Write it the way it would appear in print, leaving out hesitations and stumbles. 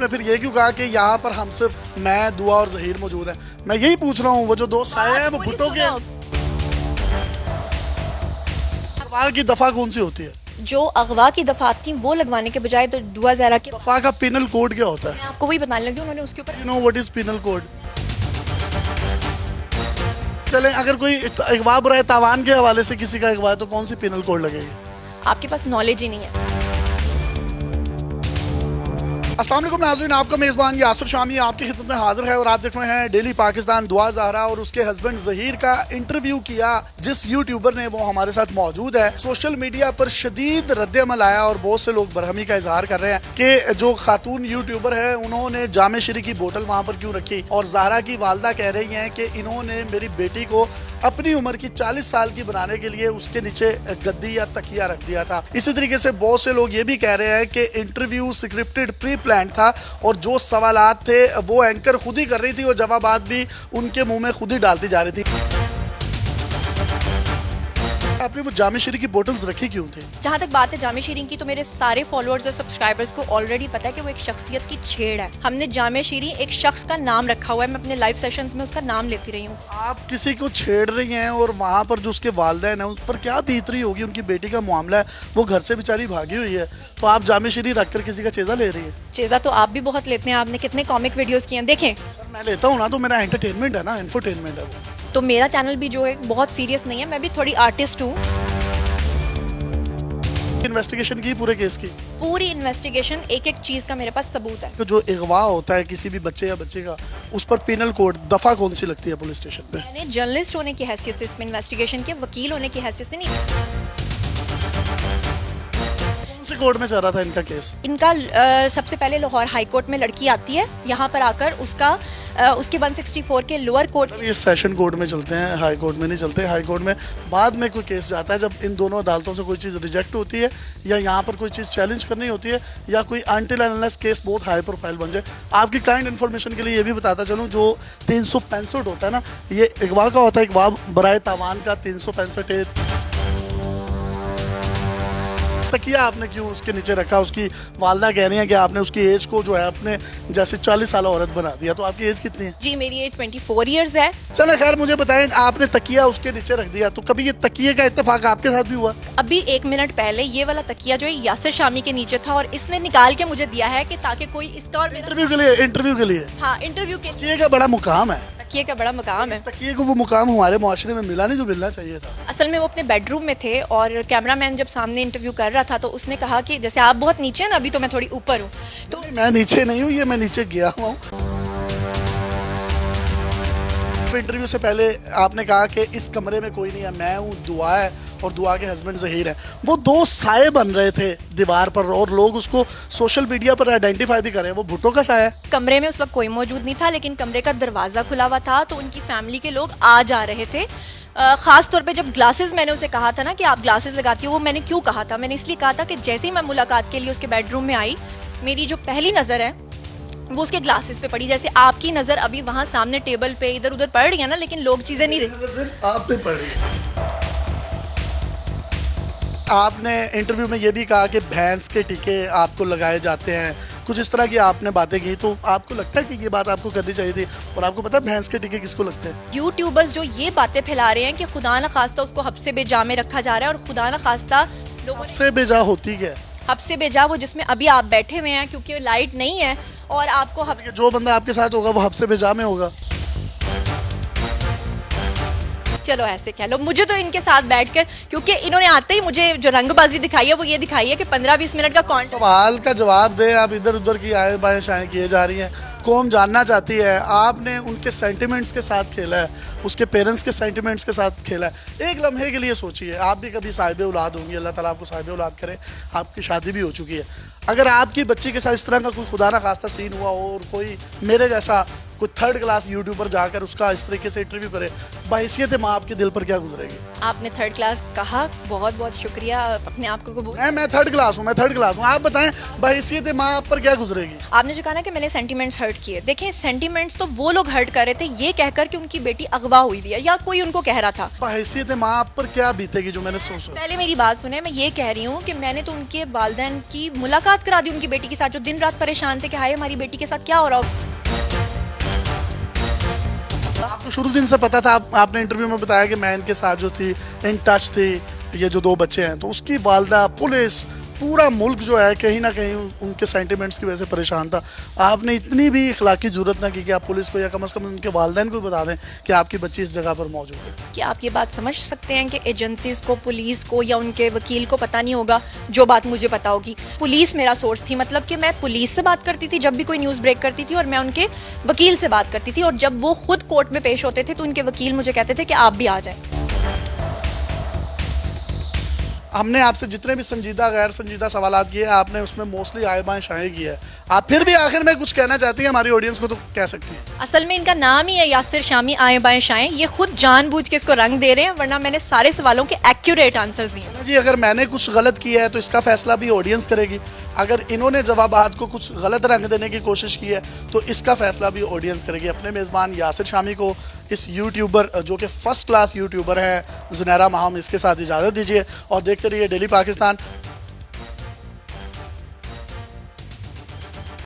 आपने फिर ये क्यों कहा कि यहाँ पर हम सिर्फ मैं, दुआ और जहीर मौजूद है? मैं यही पूछ रहा हूँ, वो जो दोस्त आए हैं वो भुट्टो के अगवा की दफा कौन सी होती है? जो अगवा की दफात थी वो लगवाने के बजाय तो दुआ ज़हरा के दफा का पिनल कोड क्या होता है? मैं आपको वही बताने लगी, उन्होंने उसके ऊपर you know what is penal code? चलें, अगर कोई अगवा बराए तावान के हवाले से किसी का अगवा है तो कौन सी पिनल कोड लगेगी? आपके पास नॉलेज ही नहीं है। अस्सलाम वालेकुम नाज़रीन, आपका मेज़बान यासिर शामी आपकी खिदमत में हाजिर है और आप देख रहे हैं डेली पाकिस्तान। दुआ ज़हरा और उसके हस्बैंड ज़हीर का इंटरव्यू किया जिस यूट्यूबर ने, वो हमारे साथ मौजूद है। सोशल मीडिया पर शदीद रद्द-ए-अमल आया और बहुत से लोग बरहमी का इजहार कर रहे हैं कि जो खातून यूट्यूबर है उन्होंने जामे शरी की बोतल वहाँ पर क्यों रखी, और ज़हरा की वालदा कह रही हैं कि इन्होंने मेरी बेटी को अपनी उम्र की 40 साल की बनाने के लिए उसके नीचे गद्दी या तकिया रख दिया था। इसी तरीके से बहुत से लोग ये भी कह रहे हैं कि इंटरव्यू स्क्रिप्टेड प्री प्लान था और जो सवालात थे वो एंकर खुद ही कर रही थी और जवाबात भी उनके मुंह में खुद ही डालती जा रही थी। आपने वो जामे शरी की बोतल्स रखी क्यों थी? जहाँ तक बात है जामे शीरी की, तो मेरे सारे फॉलोअर्स और सब्सक्राइबर्स को ऑलरेडी पता है कि वो एक शख्सियत की छेड़ है। हमने जामे शीरी एक शख्स का नाम रखा हुआ है, मैं अपने लाइव सेशंस में उसका नाम लेती रही हूँ। आप किसी को छेड़ रही हैं और वहाँ पर जो उसके वालिदैन है उस पर क्या बीत रही होगी? उनकी बेटी का मामला है, वो घर से बेचारी भागी हुई है, तो आप जामे शरी रख कर किसी का चेज़ा ले रही है? चेज़ा तो आप भी बहुत लेते हैं, आपने कितने कॉमिक वीडियोस किए हैं, देखें। मैं लेता हूँ ना, तो मेरा एंटरटेनमेंट है ना, इंफोटेनमेंट है वो। तो मेरा चैनल भी जो है बहुत सीरियस नहीं है, मैं भी थोड़ी आर्टिस्ट हूँ। इन्वेस्टिगेशन की पूरे केस की? पूरी इन्वेस्टिगेशन, एक एक चीज़ का मेरे पास सबूत है। तो जो अगवा होता है किसी भी बच्चे या बच्चे का, उस पर पिनल कोड दफा कौन सी लगती है पुलिस स्टेशन पे? मैंने जर्नलिस्ट होने की हैसियत से इसमें इन्वेस्टिगेशन के, वकील होने की हैसियत से नहीं। कौन से कोर्ट में चल रहा था इनका केस? इनका सबसे पहले लाहौर हाई कोर्ट में लड़की आती है, यहाँ पर आकर उसके 164 के लोअर कोर्ट। ये सेशन कोर्ट में चलते हैं, हाई कोर्ट में नहीं चलते। हाई कोर्ट में बाद में कोई केस जाता है जब इन दोनों अदालतों से कोई चीज़ रिजेक्ट होती है या यहाँ पर कोई चीज़ चैलेंज करनी होती है या कोई अनटिल अनलेस केस बहुत हाई प्रोफाइल बन जाए। आपकी काइंड इन्फॉर्मेशन के लिए ये भी बताता चलूँ, जो 365 होता है ना, ये अगवा का होता है, अगवा बराए तावान का 365 है। तकिया आपने क्यों उसके नीचे रखा? उसकी वालदा कह रही हैं कि आपने उसकी एज को जो है अपने जैसे 40 साल औरत बना दिया। तो आपकी एज कितनी है? जी मेरी एज 24 ईयर्स है। चलो खैर, मुझे बताएं, आपने तकिया उसके नीचे रख दिया, तो कभी ये तकिए का इत्तेफाक आपके साथ भी हुआ? अभी 1 मिनट पहले ये वाला तकिया जो है यासिर शामी के नीचे था और इसने निकाल के मुझे दिया है कि ताकि कोई इसका और मेरा। इंटरव्यू के लिए? हाँ, इंटरव्यू के लिए। तकिए का बड़ा मुकाम है। तकिए का बड़ा मुकाम है। तकिए को वो मुकाम हमारे मुआशरे में मिला नहीं जो मिलना चाहिए था। असल में वो अपने बेडरूम में थे और कैमरामैन जब सामने इंटरव्यू कर रहा था तो उसने कहा कि जैसे आप बहुत नीचे हैं ना, अभी तो मैं थोड़ी ऊपर हूँ। तो मैं नीचे नहीं हूँ, ये मैं नीचे गया हूँ। इंटरव्यू से पहले आपने कहा कि इस कमरे में कोई नहीं है, मैं हूँ, दुआ है और दुआ के हस्बैंड ज़हीर है। वो दो साए बन रहे थे दीवार पर और लोग उसको सोशल मीडिया पर आइडेंटिफाई भी कर रहे हैं। वो भुट्टो का साया है। कमरे में उस वक्त कोई मौजूद नहीं था, लेकिन कमरे का दरवाज़ा खुला हुआ था तो उनकी फैमिली के लोग आ जा रहे थे। ख़ास तौर पे जब ग्लासेस, मैंने उसे कहा था ना कि आप ग्लासेस लगाती हो, वो मैंने क्यों कहा था? मैंने इसलिए कहा था कि जैसे ही मैं मुलाकात के लिए उसके बेडरूम में आई, मेरी जो पहली नज़र है वो उसके ग्लासेस पे पड़ी। जैसे आपकी नज़र अभी वहाँ सामने टेबल पे इधर उधर पड़ रही है ना, लेकिन लोग चीज़ें नहीं देख। आप पे पड़ रही है। आपने इंटरव्यू में ये भी कहा कि भैंस के टीके आपको लगाए जाते हैं, कुछ इस तरह की आपने बातें की। तो आपको लगता है कि ये बात आपको करनी चाहिए थी? और आपको पता है भैंस के टीके किसको लगते हैं? यूट्यूबर्स जो ये बातें फैला रहे हैं कि खुदा न खास्ता उसको हब्से बेजा में रखा जा रहा है, और खुदा न खास्ता लोगों ने से बेजा होती है हब्से बेजा, वो जिसमें अभी आप बैठे हुए हैं क्योंकि लाइट नहीं है और आपको जो बंदा आपके साथ होगा वो हब्से बेजा में होगा। चलो ऐसे कह लो, मुझे तो इनके साथ बैठकर, क्योंकि इन्होंने आते ही मुझे जो रंगबाजी दिखाई है वो ये दिखाई है कि 15-20 मिनट का कॉन्टेंट। सवाल का जवाब दे, आप इधर उधर की आए बाएं शाएं किए जा रही हैं। कौम जानना चाहती है, आपने उनके सेंटिमेंट्स के साथ खेला है, उसके पेरेंट्स के सेंटिमेंट्स के साथ खेला है। एक लम्हे के लिए सोचिए, आप भी कभी साहिब औलाद होंगी, अल्लाह ताला आपको साहिब औलाद करे, आपकी शादी भी हो चुकी है। अगर आपकी बच्ची के साथ इस तरह का कोई खुदा ना खास्ता सीन हुआ और कोई मेरे जैसा कोई 3rd क्लास यूट्यूबर जाकर उसका इस तरीके से इंटरव्यू करे, बहैसियत माँ आपके दिल पर क्या गुजरेगी? आपने 3rd क्लास कहा, बहुत बहुत शुक्रिया, अपने आप को कबूल। मैं 3rd क्लास हूँ, मैं 3rd क्लास हूँ। आप बताएं बहैसियत माँ आप पर क्या गुजरेगी? आपने जो कहा ना कि मैंने सेंटिमेंट्स हर्ट हर्ट किए। देखें, सेंटिमेंट्स तो वो लोग हर्ट कर रहे थे ये कहकर कि उनकी बेटी अगवा हुई हुई है या कोई उनको कह रहा था। हैसियत माँ आप पर क्या बीतेगी जो मैंने सोचा। पहले मेरी बात सुने, मैं ये कह रही हूँ कि मैंने तो उनके वालिदैन की मुलाकात करा दी उनकी बेटी के साथ, जो दिन रात परेशान थे कि हाय हमारी बेटी के साथ क्या हो रहा हो। आपको शुरू दिन से पता था, आपने इंटरव्यू में बताया कि मैं इनके साथ जो थी इन टच थी, ये जो 2 बच्चे हैं, तो उसकी वालदा, पुलिस, पूरा मुल्क जो है कहीं ना कहीं उनके सेंटिमेंट्स की वजह से परेशान था। आपने इतनी भी इखलाकी जरूरत ना की कि आप पुलिस को या कम से कम उनके वालिदैन को बता दें कि आपकी बच्ची इस जगह पर मौजूद है। कि आप ये बात समझ सकते हैं कि एजेंसीज को, पुलिस को या उनके वकील को पता नहीं होगा जो बात मुझे पता होगी। पुलिस मेरा सोर्स थी, मतलब कि मैं पुलिस से बात करती थी जब भी कोई न्यूज़ ब्रेक करती थी, और मैं उनके वकील से बात करती थी, और जब वो खुद कोर्ट में पेश होते थे तो उनके वकील मुझे कहते थे कि आप भी आ जाएं। हमने आपसे जितने भी संजीदा गैर संजीदा सवाल किए आपने उसमें मोस्टली आए बाएं शाये की है। आप फिर भी आखिर में कुछ कहना चाहती हैं हमारी ऑडियंस को तो कह सकती हैं। असल में इनका नाम ही है यासिर शामी आए बाएं शाएं, ये खुद जानबूझ के इसको रंग दे रहे हैं, वरना मैंने सारे सवालों के एक्यूरेट आंसर्स दिए। जी, अगर मैंने कुछ गलत किया है तो इसका फैसला भी ऑडियंस करेगी। अगर इन्होंने जवाबात को कुछ गलत रंग देने की कोशिश की है तो इसका फैसला भी ऑडियंस करेगी। अपने मेज़बान यासिर शामी को, इस यूट्यूबर जो कि फर्स्ट क्लास यूट्यूबर है जुनैरा माहम, इसके साथ इजाज़त दीजिए और देखते रहिए डेली पाकिस्तान।